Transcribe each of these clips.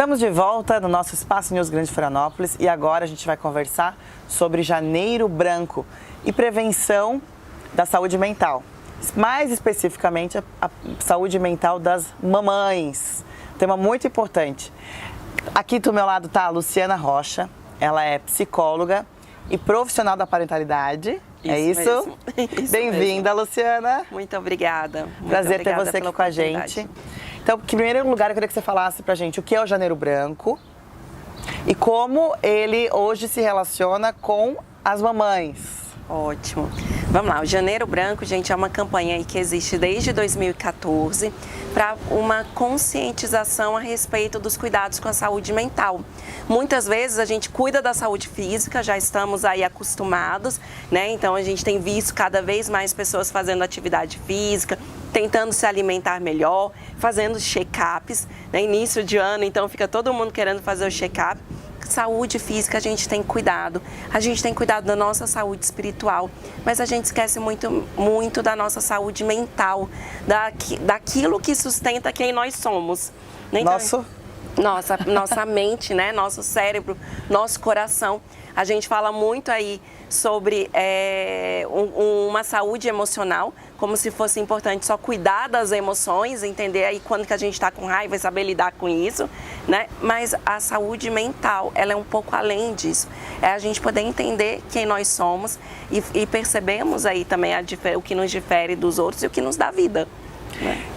Estamos de volta no nosso Espaço News Grande Florianópolis e agora a gente vai conversar sobre Janeiro Branco e prevenção da saúde mental. Mais especificamente, a saúde mental das mamães. Tema muito importante. Aqui do meu lado está a Luciana Rocha. Ela é psicóloga e profissional da parentalidade. É isso? Bem-vinda, Luciana. Muito obrigada. Prazer ter você aqui com a gente. Então, em primeiro lugar, eu queria que você falasse pra gente o que é o Janeiro Branco e como ele hoje se relaciona com as mamães. Ótimo. Vamos lá, o Janeiro Branco, gente, é uma campanha aí que existe desde 2014 para uma conscientização a respeito dos cuidados com a saúde mental. Muitas vezes a gente cuida da saúde física, já estamos aí acostumados, né? Então a gente tem visto cada vez mais pessoas fazendo atividade física, tentando se alimentar melhor, fazendo check-ups, né? Início de ano, então fica todo mundo querendo fazer o check-up. Saúde física, a gente tem cuidado da nossa saúde espiritual, mas a gente esquece muito da nossa saúde mental, daquilo que sustenta quem nós somos. Então, nossa mente, né? Nosso cérebro, nosso coração. A gente fala muito aí sobre uma saúde emocional, como se fosse importante só cuidar das emoções, entender aí quando que a gente está com raiva e saber lidar com isso, né? Mas a saúde mental, ela é um pouco além disso. É a gente poder entender quem nós somos e percebemos aí também o que nos difere dos outros e o que nos dá vida.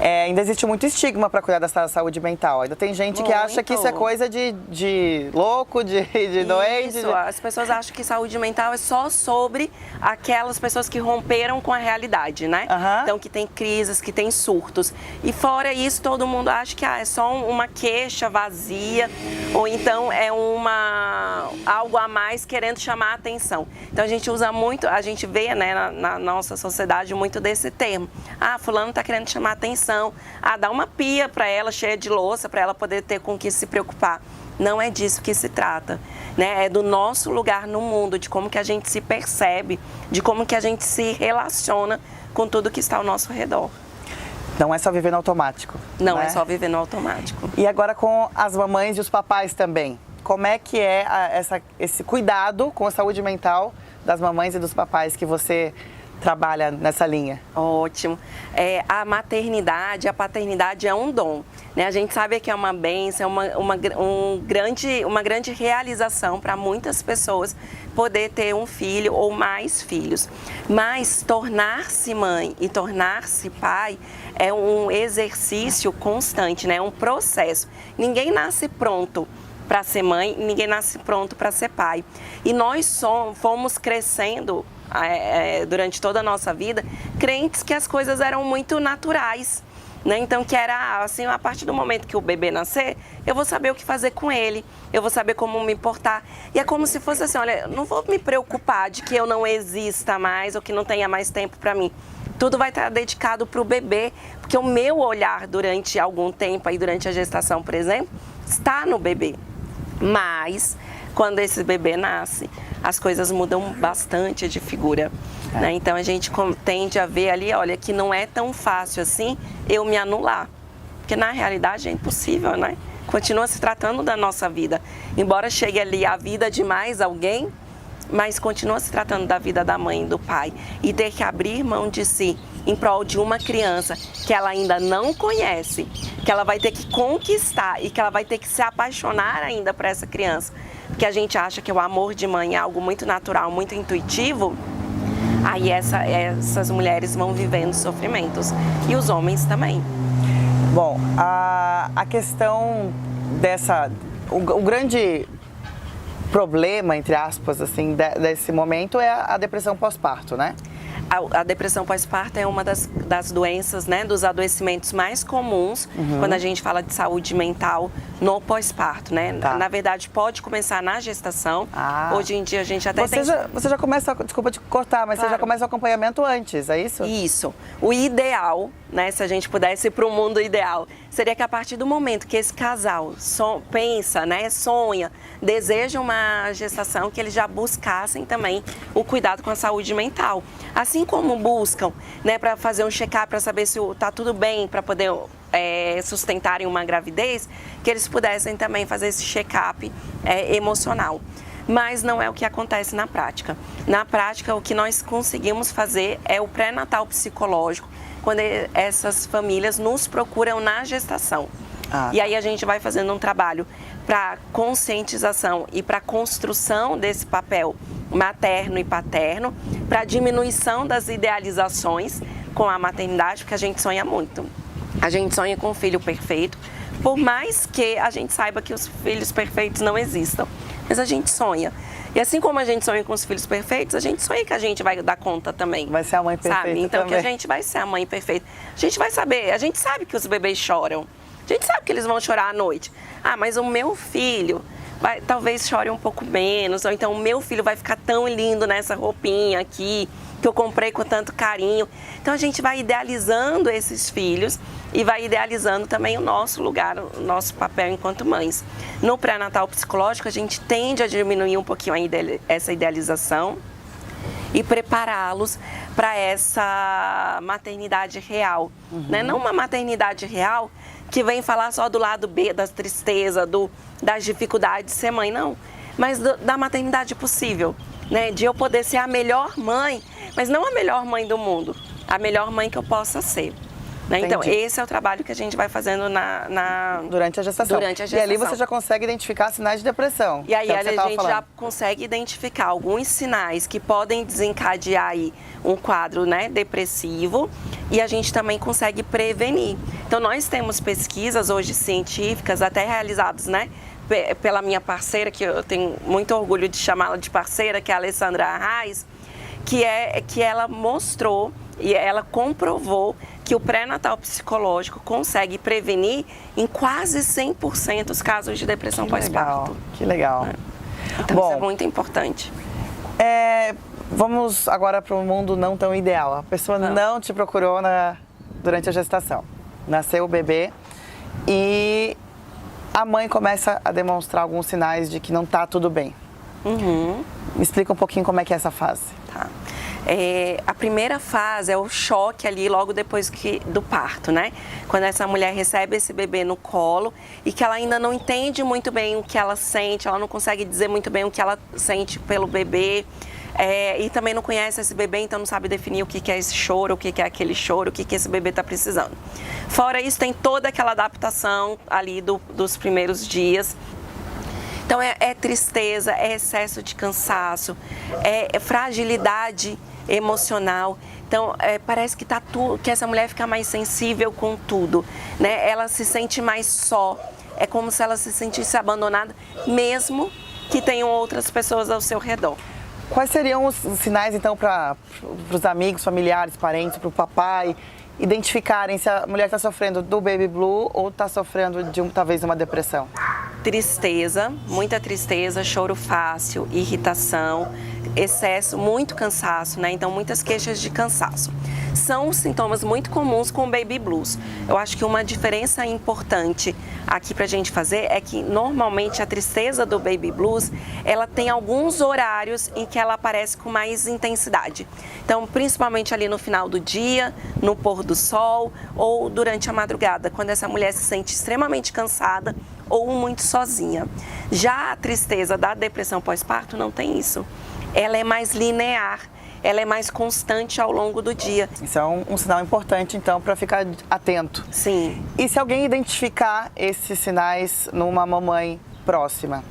Ainda existe muito estigma para cuidar da saúde mental. Ainda tem gente que acha que isso é coisa de louco, de doente. Isso, as pessoas acham que saúde mental é só sobre aquelas pessoas que romperam com a realidade, né? Então, que tem crises, que tem surtos. E fora isso, todo mundo acha que é só uma queixa vazia, ou então é algo a mais querendo chamar a atenção. Então, a gente usa muito, a gente vê, né, na nossa sociedade muito desse termo. Ah, fulano está querendo chamar atenção, dá uma pia para ela cheia de louça, para ela poder ter com que se preocupar. Não é disso que se trata, né? É do nosso lugar no mundo, de como que a gente se percebe, de como que a gente se relaciona com tudo que está ao nosso redor. Não é só viver no automático. Não né? É só viver no automático. E agora com as mamães e os papais também. Como é que é esse cuidado com a saúde mental das mamães e dos papais que você trabalha nessa linha? Ótimo. A maternidade, a paternidade é um dom, né? A gente sabe que é uma bênção, uma grande realização para muitas pessoas poder ter um filho ou mais filhos. Mas tornar-se mãe e tornar-se pai é um exercício constante, né? É um processo. Ninguém nasce pronto para ser mãe, ninguém nasce pronto para ser pai. E nós fomos crescendo durante toda a nossa vida, crentes que as coisas eram muito naturais, né? Então, que era assim, a partir do momento que o bebê nascer, eu vou saber o que fazer com ele, eu vou saber como me portar. E é como se fosse assim, olha, não vou me preocupar de que eu não exista mais ou que não tenha mais tempo para mim. Tudo vai estar dedicado para o bebê, porque o meu olhar durante algum tempo, aí durante a gestação, por exemplo, está no bebê. Mas, quando esse bebê nasce, as coisas mudam bastante de figura, né? Então, a gente tende a ver ali, olha, que não é tão fácil assim eu me anular. Porque, na realidade, é impossível, né? Continua se tratando da nossa vida. Embora chegue ali a vida de mais alguém, mas continua se tratando da vida da mãe e do pai. E ter que abrir mão de si em prol de uma criança que ela ainda não conhece, que ela vai ter que conquistar e que ela vai ter que se apaixonar ainda por essa criança. Porque a gente acha que o amor de mãe é algo muito natural, muito intuitivo, aí essas mulheres vão vivendo sofrimentos. E os homens também. Bom, a questão o grande problema, entre aspas, assim, desse momento é a depressão pós-parto, né? A depressão pós-parto é uma das doenças, né, dos adoecimentos mais comuns quando a gente fala de saúde mental no pós-parto, né? Na verdade, pode começar na gestação. Hoje em dia a gente até Você já começa, desculpa te cortar, mas Você já começa o acompanhamento antes, é isso? Isso. O ideal, né, se a gente pudesse ir para o mundo ideal, seria que a partir do momento que esse casal pensa, né, sonha, deseja uma gestação, que eles já buscassem também o cuidado com a saúde mental. Assim como buscam, né, para fazer um check-up, para saber se está tudo bem, para poder sustentarem uma gravidez, que eles pudessem também fazer esse check-up emocional. Mas não é o que acontece na prática. Na prática, o que nós conseguimos fazer é o pré-natal psicológico, quando essas famílias nos procuram na gestação. E aí a gente vai fazendo um trabalho para conscientização e para construção desse papel materno e paterno, para diminuição das idealizações com a maternidade, porque a gente sonha muito. A gente sonha com um filho perfeito, por mais que a gente saiba que os filhos perfeitos não existam. Mas a gente sonha. E assim como a gente sonha com os filhos perfeitos, a gente sonha que a gente vai dar conta também. Vai ser a mãe perfeita, sabe? Então, também. que a gente vai ser a mãe perfeita. A gente vai saber, a gente sabe que os bebês choram. A gente sabe que eles vão chorar à noite. Ah, mas o meu filho talvez chore um pouco menos. Ou então o meu filho vai ficar tão lindo nessa roupinha aqui, que eu comprei com tanto carinho. Então a gente vai idealizando esses filhos e vai idealizando também o nosso lugar, o nosso papel enquanto mães. No pré-natal psicológico, a gente tende a diminuir um pouquinho essa idealização e prepará-los para essa maternidade real. Né? Não uma maternidade real que vem falar só do lado B, das tristezas, das dificuldades de ser mãe, não. Mas da maternidade possível, né? De eu poder ser a melhor mãe, mas não a melhor mãe do mundo, a melhor mãe que eu possa ser. Né? Então, esse é o trabalho que a gente vai fazendo durante a gestação. E ali você já consegue identificar sinais de depressão. E aí a gente já consegue identificar alguns sinais que podem desencadear aí um quadro, né, depressivo, e a gente também consegue prevenir. Então, nós temos pesquisas hoje científicas, até realizadas, né, pela minha parceira, que eu tenho muito orgulho de chamá-la de parceira, que é a Alessandra Arraes, que ela mostrou e ela comprovou que o pré-natal psicológico consegue prevenir em quase 100% os casos de depressão pós-parto. Que legal. Então, isso é muito importante. Vamos agora para um mundo não tão ideal. A pessoa não te procurou durante a gestação. Nasceu o bebê e a mãe começa a demonstrar alguns sinais de que não está tudo bem. Me explica um pouquinho como é que é essa fase. Tá. A primeira fase é o choque ali logo depois do parto, né? Quando essa mulher recebe esse bebê no colo e que ela ainda não entende muito bem o que ela sente, ela não consegue dizer muito bem o que ela sente pelo bebê. E também não conhece esse bebê, então não sabe definir o que é esse choro, o que é aquele choro, o que esse bebê está precisando. Fora isso, tem toda aquela adaptação ali dos primeiros dias. Então, é tristeza, é excesso de cansaço, é fragilidade emocional. Então, parece que essa mulher fica mais sensível com tudo, né? Ela se sente mais só, é como se ela se sentisse abandonada, mesmo que tenham outras pessoas ao seu redor. Quais seriam os sinais, então, para os amigos, familiares, parentes, para o papai, identificarem se a mulher está sofrendo do baby blue ou está sofrendo de talvez uma depressão? Tristeza, muita tristeza, choro fácil, irritação, excesso, muito cansaço, né? Então, muitas queixas de cansaço. São sintomas muito comuns com o baby blues. Eu acho que uma diferença importante aqui pra gente fazer é que normalmente a tristeza do baby blues, ela tem alguns horários em que ela aparece com mais intensidade. Então, principalmente ali no final do dia, no pôr do sol ou durante a madrugada, quando essa mulher se sente extremamente cansada ou muito sozinha. Já a tristeza da depressão pós-parto não tem isso. Ela é mais linear, ela é mais constante ao longo do dia. Isso é um sinal importante, então, para ficar atento. Sim. E se alguém identificar esses sinais numa mamãe próxima,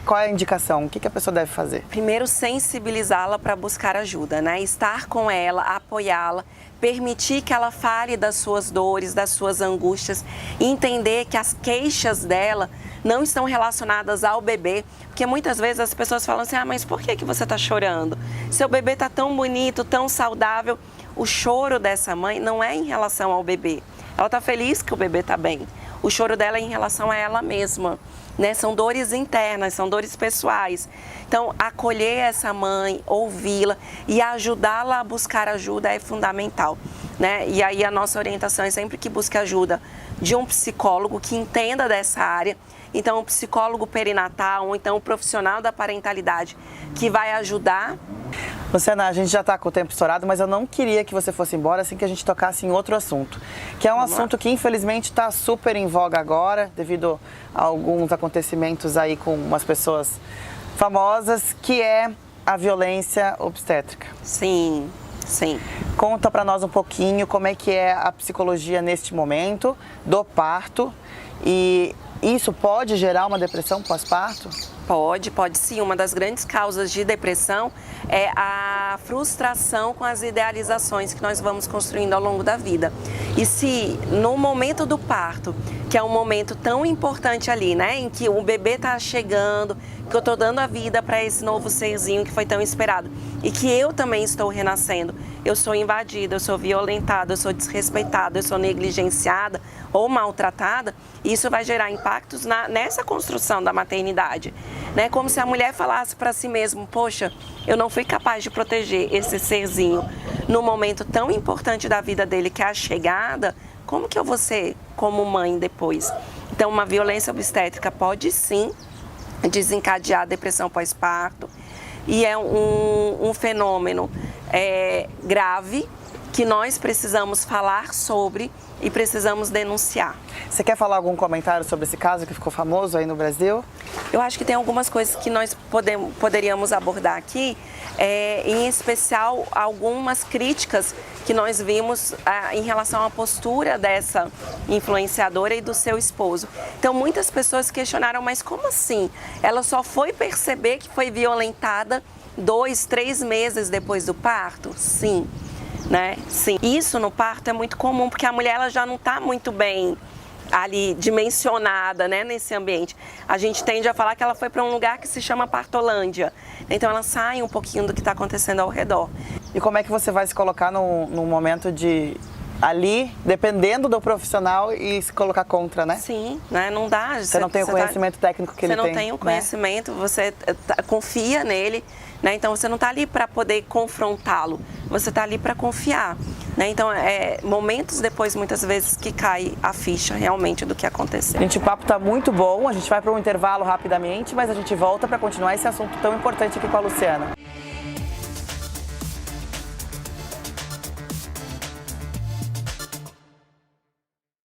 qual é a indicação? O que a pessoa deve fazer? Primeiro, sensibilizá-la para buscar ajuda, né? Estar com ela, apoiá-la, permitir que ela fale das suas dores, das suas angústias, e entender que as queixas dela não estão relacionadas ao bebê, porque muitas vezes as pessoas falam assim, mas por que você está chorando? Seu bebê está tão bonito, tão saudável. O choro dessa mãe não é em relação ao bebê, ela está feliz que o bebê está bem. O choro dela é em relação a ela mesma, né? São dores internas, são dores pessoais. Então, acolher essa mãe, ouvi-la e ajudá-la a buscar ajuda é fundamental, né? E aí a nossa orientação é sempre que busque ajuda de um psicólogo que entenda dessa área. Então, o psicólogo perinatal ou então o profissional da parentalidade que vai ajudar. Luciana, a gente já está com o tempo estourado, mas eu não queria que você fosse embora assim que a gente tocasse em outro assunto, que é um assunto que infelizmente está super em voga agora, devido a alguns acontecimentos aí com umas pessoas famosas, que é a violência obstétrica. Sim, sim. Conta para nós um pouquinho como é que é a psicologia neste momento do parto, e isso pode gerar uma depressão pós-parto? Pode sim. Uma das grandes causas de depressão é a frustração com as idealizações que nós vamos construindo ao longo da vida. E se no momento do parto, que é um momento tão importante ali, né, em que o bebê está chegando, que eu estou dando a vida para esse novo serzinho que foi tão esperado, e que eu também estou renascendo, eu sou invadida, eu sou violentada, eu sou desrespeitada, eu sou negligenciada ou maltratada, isso vai gerar impactos nessa construção da maternidade. Né? Como se a mulher falasse para si mesma, poxa, eu não fui capaz de proteger esse serzinho no momento tão importante da vida dele, que é a chegada, como que eu vou ser como mãe depois? Então, uma violência obstétrica pode sim desencadear a depressão pós-parto, e é um fenômeno grave que nós precisamos falar sobre e precisamos denunciar. Você quer falar algum comentário sobre esse caso que ficou famoso aí no Brasil? Eu acho que tem algumas coisas que nós poderíamos abordar aqui, em especial algumas críticas que nós vimos em relação à postura dessa influenciadora e do seu esposo. Então, muitas pessoas questionaram, mas como assim? Ela só foi perceber que foi violentada 2, 3 meses depois do parto? Sim. Né? Sim. Isso no parto é muito comum, porque a mulher ela já não está muito bem ali dimensionada, né, nesse ambiente. A gente tende a falar que ela foi para um lugar que se chama partolândia. Então ela sai um pouquinho do que está acontecendo ao redor. E como é que você vai se colocar no momento de ali, dependendo do profissional, e se colocar contra, né? Sim, né? Não dá. Você não tem o conhecimento técnico que ele tem. Você não tem o conhecimento, né? Você confia nele, né? Então você não está ali para poder confrontá-lo, você está ali para confiar, né? Então momentos depois, muitas vezes, que cai a ficha realmente do que aconteceu. Gente, o papo está muito bom, a gente vai para um intervalo rapidamente, mas a gente volta para continuar esse assunto tão importante aqui com a Luciana.